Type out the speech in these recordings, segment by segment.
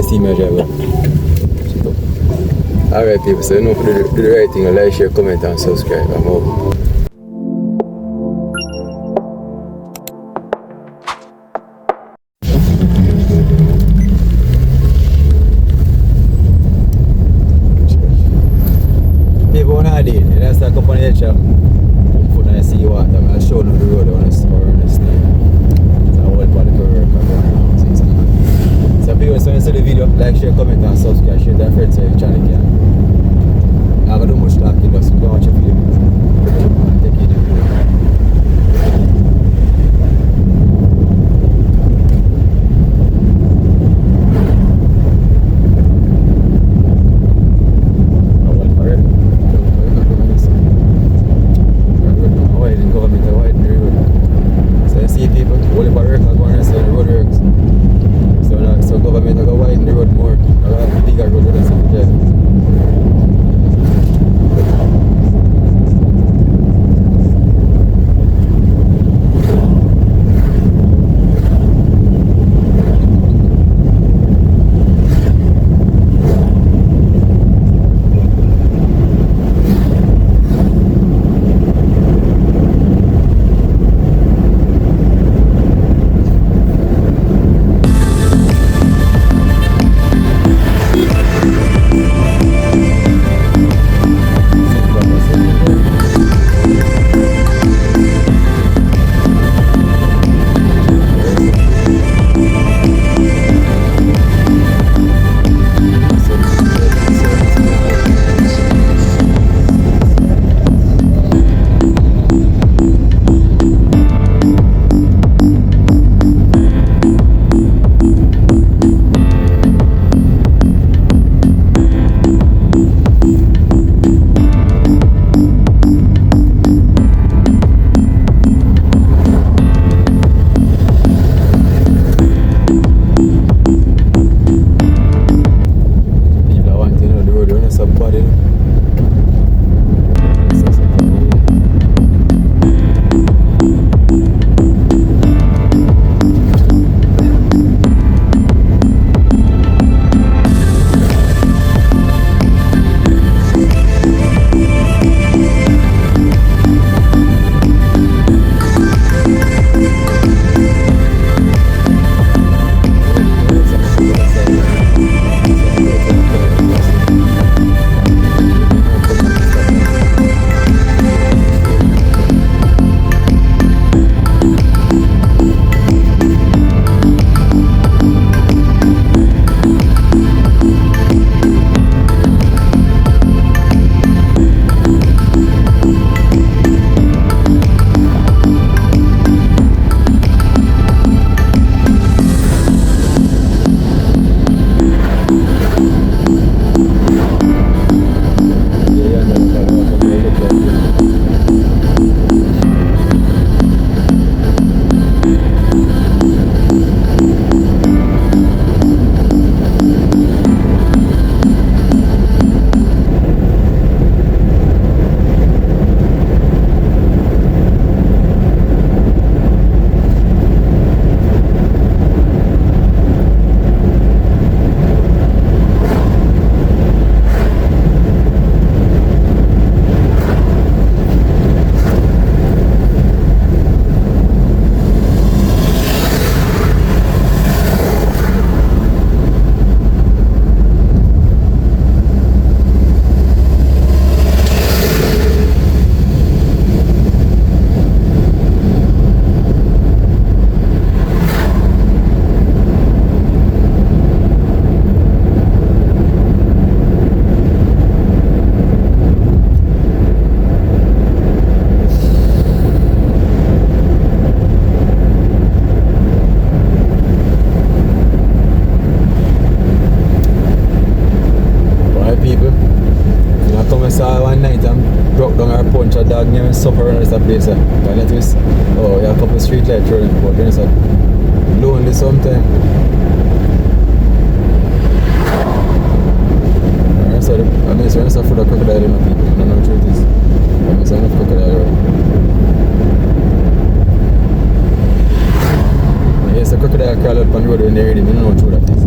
see me drive well. Alright people, so you know, do the right thing, like, share, comment and subscribe. I'm over. People when I did, and I start up on the edge of when I see water, I'll show you the road on the stay. So I hold for the curve and so people, so you see the video, like, share, comment and subscribe, share that friends so your channel can. I'm going to do much talking, just go watch a video. Take it easy. Suffer around the place. And it is, oh, you have a couple of street lights running, but then it's lonely sometimes. I mean, so it's a full of crocodile in my people. I don't know what it is. I mean, it's enough crocodile around. Yes, the crocodile crawl out on the road when they're ready. I don't know what that is.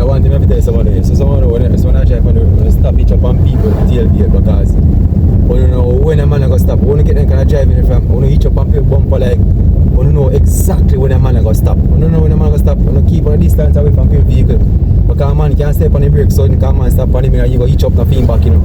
I want to tell someone else. So someone when I drive on the stop each up on people tailgate because you don't know when a man gonna stop. When you get them kind of driving from, when you each up on people bumper like, you don't know exactly when a man gonna stop. You don't know when a man gonna stop. You don't keep on a distance away from people vehicle. Because a man can't step on the brake so you can't man stop on him and you go each up the feedback, you know.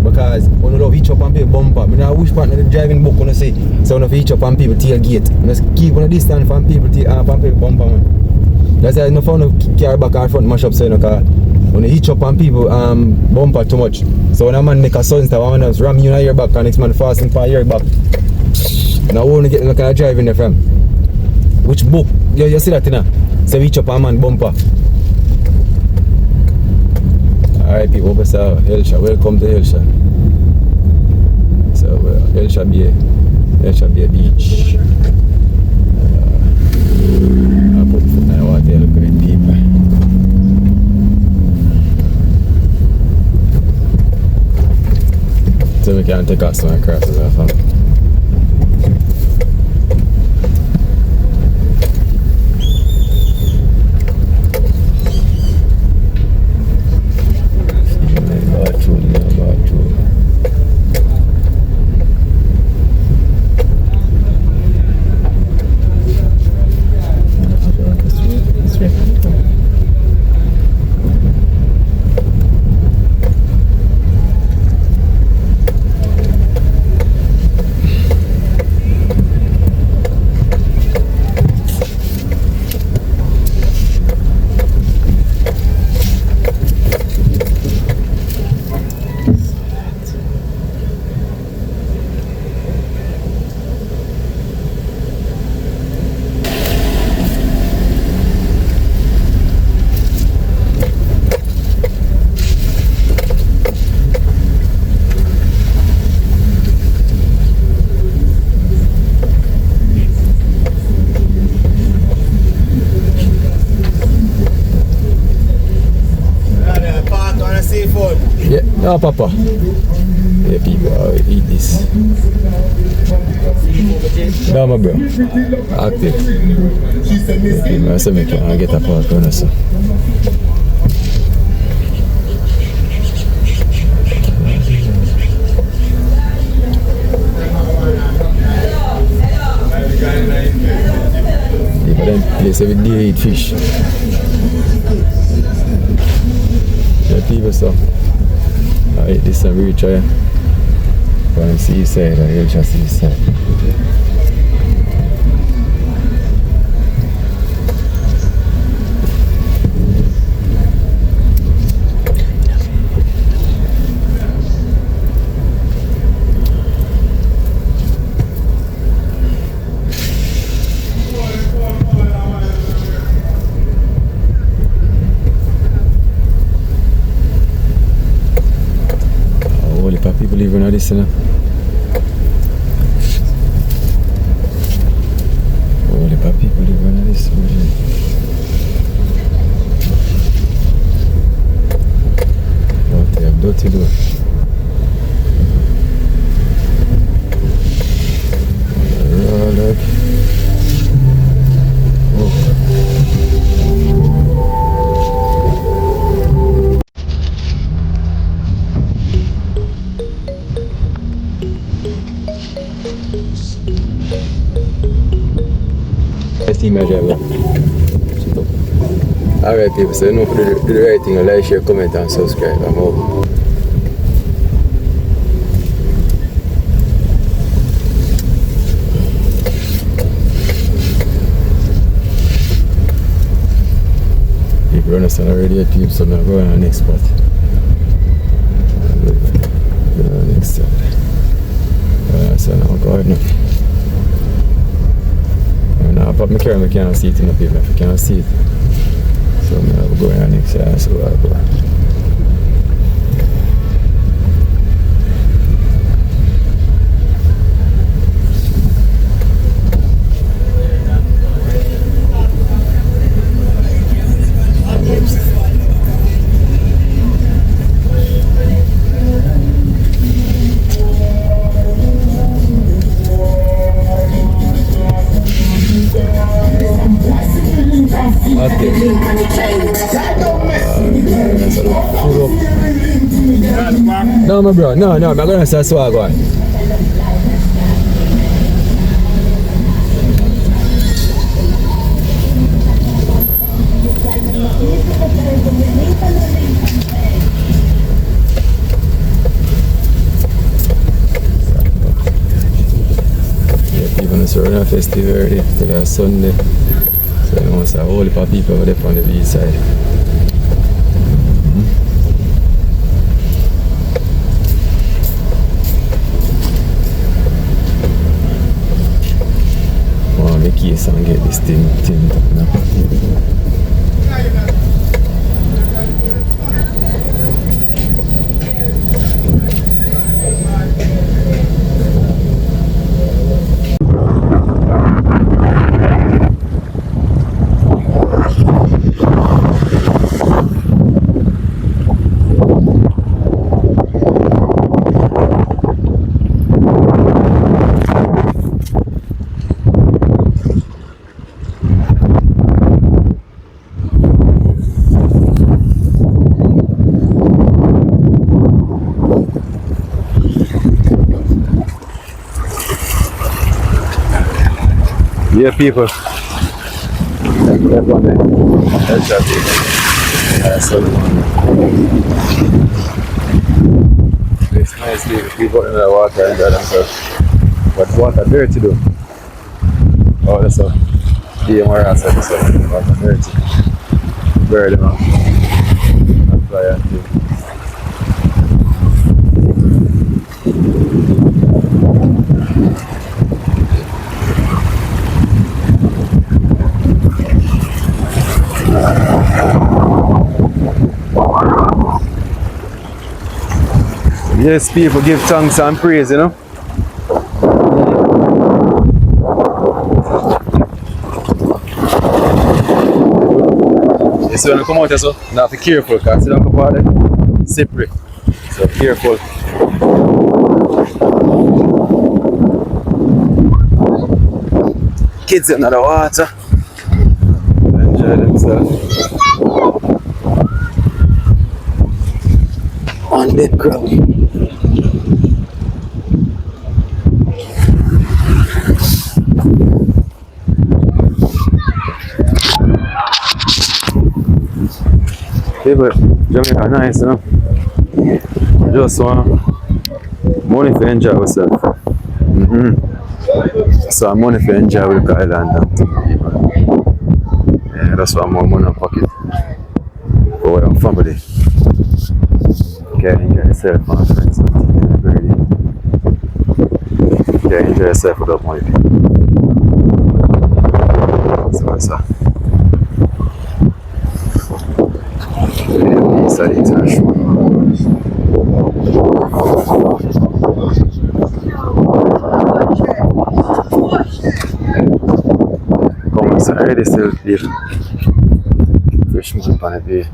Because when you love each up on people bumper, I mean, which part of the driving book when you say, so you each up on people tailgate. You just keep on a distance from people bumper, man. That's why I don't found to carry back and front mash up so you know, because when you hitch up on people bumper too much. So when a man make a sudden stop, one else ram you in your back and next man fasten for your back. Now when you get kind of driving there from. Which book? You see that, you know? So hitch up a man bumper. Alright people, what's up? Hellshire, welcome to Hellshire. So Hellshire Beach. I put foot in the water, look at it deep. So we can take out some crafts as well. No, Papa. Yeah, people eat this. No, my bro. Active. I said, I can get a park on us. But then place every day eat fish. Yeah, people so. I eat this and we try from the seaside, I Hellshire seaside. People living on this, you know. Holy people living on this. Oh, they have dirty door. Look. Alright people, so you know do the right thing, like, share, comment and subscribe. I'm out. People understand already at people, so I'm going on the next spot. Go on the next side. So now go ahead now. Now I pop my camera, I can't see it in the people, I can't see it. So I'm going on next side, so I'll go. Okay. No, my bro. No, I'm gonna say swag one. Even so, we're on a festival already. Today is Sunday. So you know, a whole heap of people over there on the beach side. Wow, make case and get this thing up now. Yeah, people. Everyone there. Hellshire Beach. So it's nice to people in the water and enjoy themselves. But water dirty though. Oh, that's a DMR outside this one. Water dirty. Bird them out. And fly and thing. Yes, people give thanks and praise, you know. Yes, when you come out here, so you have to be careful because you don't come out there, slippery. So careful. Kids in the water. Enjoy themselves. On the ground. People, Jamaica nice, you know. Just want money to enjoy yourself. So money to enjoy with the island and people. Yeah, that's why more money in pocket. For your family. Okay, enjoy yourself, my friends. Okay, enjoy yourself without money. So that's all. Seaside international. Come on, already still here. Fish moving on the bay.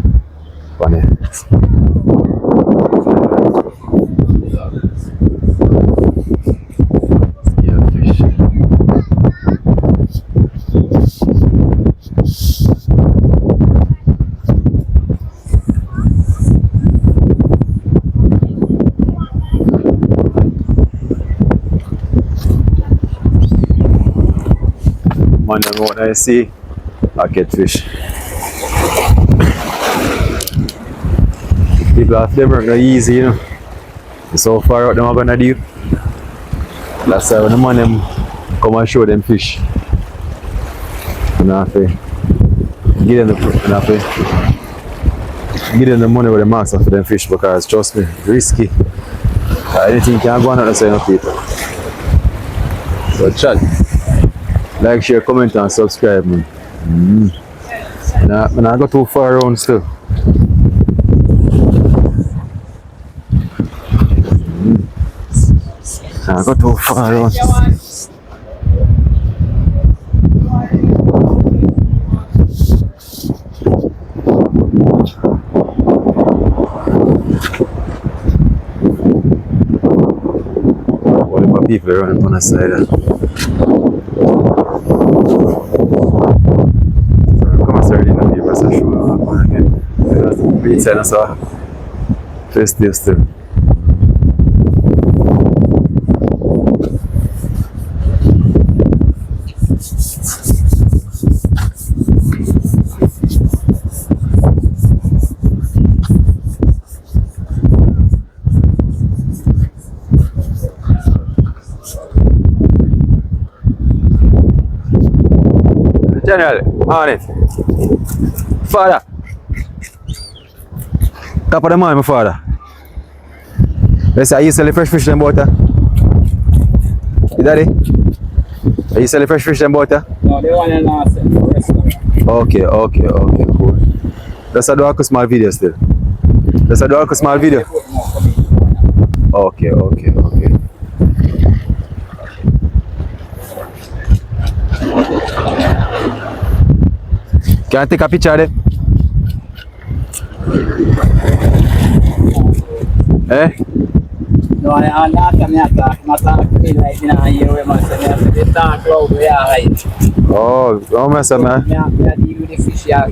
Funny. Yeah, fish. Man, what I see, I get fish. People have never not easy, you know. It's so far out them are gonna do. That's why when the man them come and show them fish. And I have to give them the money with the marks for them fish because trust me, it's risky. Anything can go on the side of people. So chat. Like, share, comment and subscribe, man. When I go too far around still. I go too far around. What about people around on the side? Beach and so festive still. General, on it. Father. Top of the morning, my father. Let's say, are you selling fresh fish and butter? You daddy? Are you selling fresh fish and butter? No, they want to not sell for restaurant. Okay, cool. Let's do a small video still. Let's do a small video. Okay. Can I take a picture of it? Eh? No, I'm not talking like in a year, man. They talk loud, we are right. Oh, how much, man? I deal with the fish, yeah.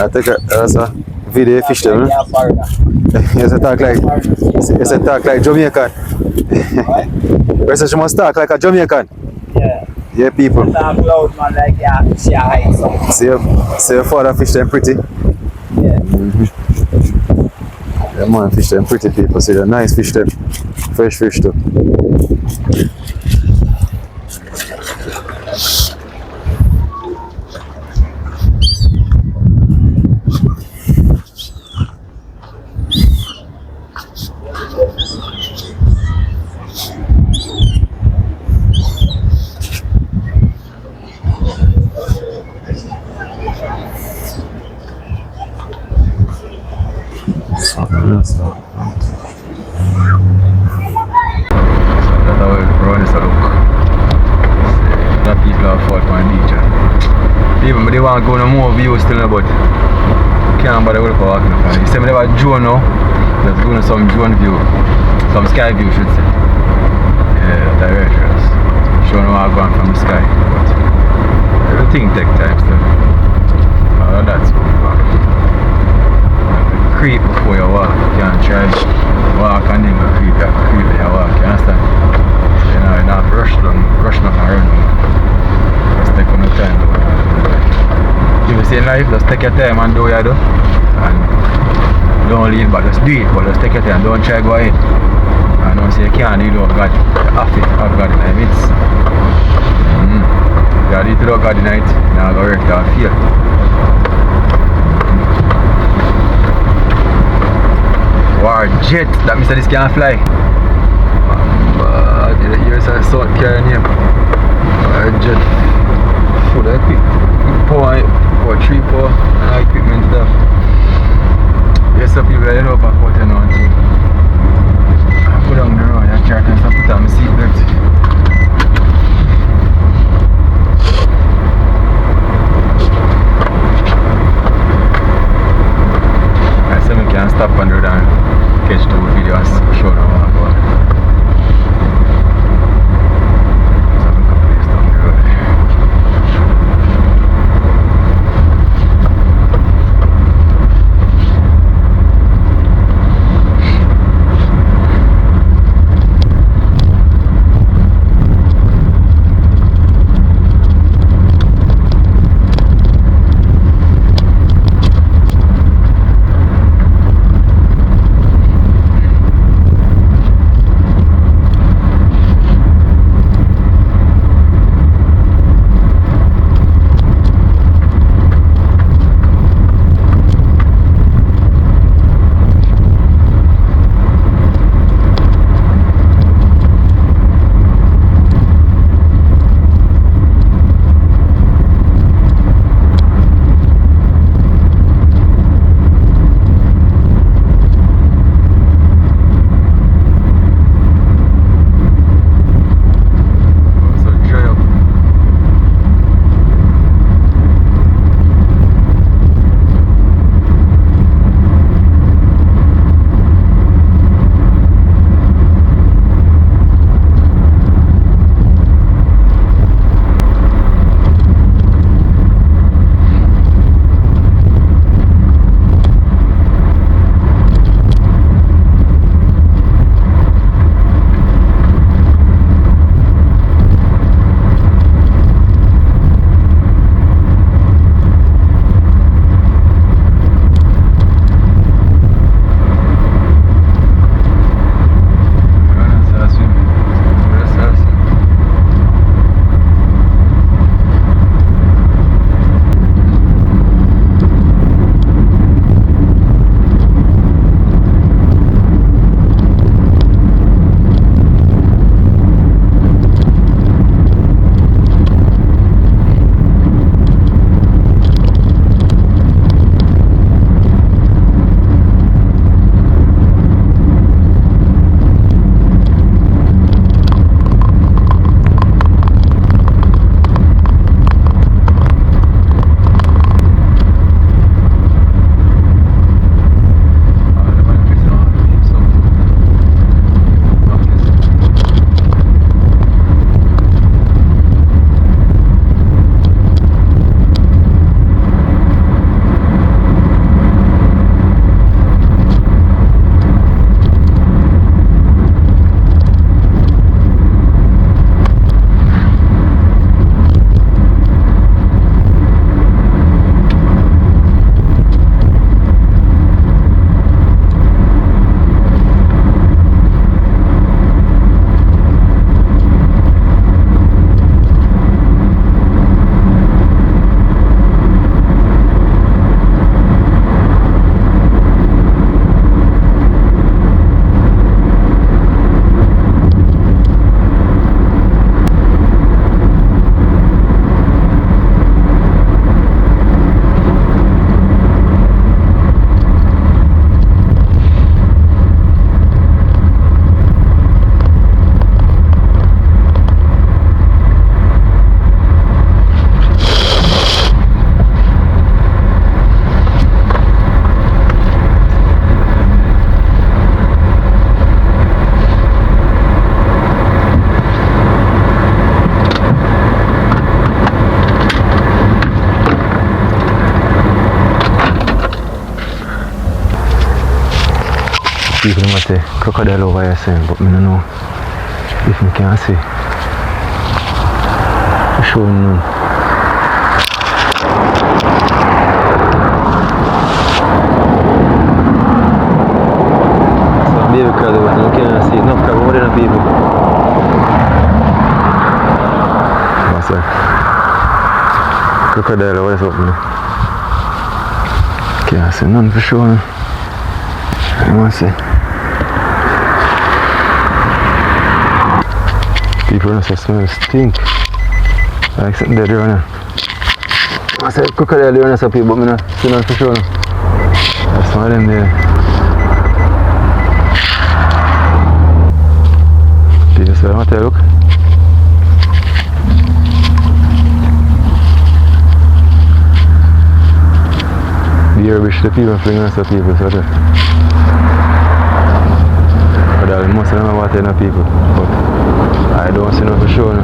I take a video fish them, Yeah, foreigner. Yes, I talk like Jamaican. Yes, you must talk like a Jamaican. Yeah. Yeah, people. Talk loud, man, like yeah, fish, yeah, right. See your father fish them pretty. Yeah. Yeah, man, fish them pretty people. See the nice fish them. Fresh fish too. That's how we run this look. That people are fault on the beach. People they want to go no more views still, but can't bother with walking up. You say me they have drone now. Let's go on some drone view, some sky view should say. Yeah, directions. Showing how I'm going from the sky, but everything take time still. All of that's creep before you walk. You can't try walk and then go creep. You have to creep when you walk. You understand? You know, you not rush them and run. Just take on the time. If you say in life, just take your time and do what you do. And don't lean back, just do it, but just take your time. Don't try to go ahead. And don't say you can't do it without God. You have to have God in the midst. You have to do it without God in the night. Now go work, you have to feel. War jet, that means that this can't fly. Here's a salt carrying him. War jet. Full of equipment. Power 3 power and equipment stuff. There's some people that know about what you know. I put on the road and try to put on my seatbelt. I said we can stop on the road and catch the video and show them what I'm going. So I'm going to place down the road. People must say crocodile over here saying, but I don't know if I can see. For sure none. So baby crab, but I can't see enough crab over there people. What's that? Crocodile over there something. Can't see none for sure. I must say. People must smell stink. Like something dead around here. I said crocodile around here, people, but I don't see none for sure. That's one of them there. People say, what the look? The rubbish the people fling us to people, so that. But most of them are watching the people, but I don't see no for sure.